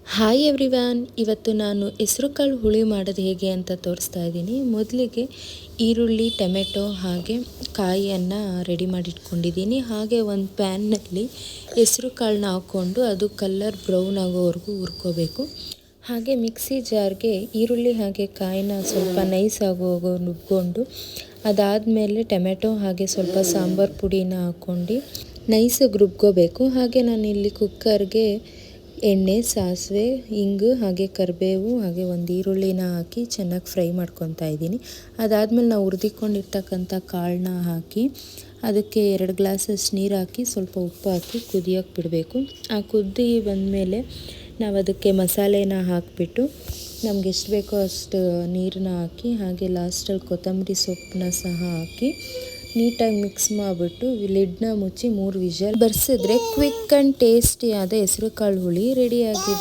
Hi everyone, ಇವತ್ತು ನಾನು ಹೆಸರುಕಾಳು ಹುಳಿ ಮಾಡೋದು ಹೇಗೆ ಅಂತ ತೋರಿಸ್ತಾ ಇದ್ದೀನಿ. ಮೊದಲಿಗೆ ಈರುಳ್ಳಿ, ಟೊಮೆಟೊ ಹಾಗೆ ಕಾಯಿಯನ್ನು ರೆಡಿ ಮಾಡಿಟ್ಕೊಂಡಿದ್ದೀನಿ. ಹಾಗೆ ಒಂದು ಪ್ಯಾನ್ನಲ್ಲಿ ಹೆಸರು ಕಾಳನ್ನ ಹಾಕ್ಕೊಂಡು ಅದು ಕಲರ್ ಬ್ರೌನ್ ಆಗೋವರೆಗೂ ಹುರ್ಕೋಬೇಕು. ಹಾಗೆ ಮಿಕ್ಸಿ ಜಾರ್ಗೆ ಈರುಳ್ಳಿ ಹಾಗೆ ಕಾಯಿನ ಸ್ವಲ್ಪ ನೈಸ್ ಆಗೋವರೆಗೂ ರುಬ್ಕೊಂಡು ಅದಾದಮೇಲೆ ಟೊಮೆಟೊ ಹಾಗೆ ಸ್ವಲ್ಪ ಸಾಂಬಾರು ಪುಡಿನ ಹಾಕ್ಕೊಂಡು ನೈಸಾಗಿ ರುಬ್ಕೋಬೇಕು. ಹಾಗೆ ನಾನಿಲ್ಲಿ ಕುಕ್ಕರ್ಗೆ ಎಣ್ಣೆ, ಸಾಸಿವೆ, ಇಂಗು ಹಾಗೆ ಕರಿಬೇವು ಹಾಗೆ ಒಂದು ಈರುಳ್ಳಿನ ಹಾಕಿ ಚೆನ್ನಾಗಿ ಫ್ರೈ ಮಾಡ್ಕೊತಾ ಇದ್ದೀನಿ. ಅದಾದಮೇಲೆ ನಾವು ಹುರಿದಿಕೊಂಡಿರ್ತಕ್ಕಂಥ ಕಾಳನ್ನ ಹಾಕಿ ಅದಕ್ಕೆ 2 ಗ್ಲಾಸಷ್ಟು ನೀರು ಹಾಕಿ ಸ್ವಲ್ಪ ಉಪ್ಪು ಹಾಕಿ ಕುದಿಯೋಕ್ಕೆ ಬಿಡಬೇಕು. ಆ ಕುದಿ ಬಂದಮೇಲೆ ನಾವು ಅದಕ್ಕೆ ಮಸಾಲೆನ ಹಾಕಿಬಿಟ್ಟು ನಮ್ಗೆ ಎಷ್ಟು ಬೇಕೋ ಅಷ್ಟು ನೀರನ್ನ ಹಾಕಿ ಹಾಗೆ ಲಾಸ್ಟಲ್ಲಿ ಕೊತ್ತಂಬರಿ ಸೊಪ್ಪನ್ನ ಸಹ ಹಾಕಿ ನೀಟಾಗಿ ಮಿಕ್ಸ್ ಮಾಡಿಬಿಟ್ಟು ಲಿಡ್ನ ಮುಚ್ಚಿ 3 ವಿಷಲ್ ಬರ್ಸಿದ್ರೆ ಕ್ವಿಕ್ ಆ್ಯಂಡ್ ಟೇಸ್ಟಿಯಾದ ಹೆಸರುಕಾಳು ಹುಳಿ ರೆಡಿಯಾಗಿದೆ.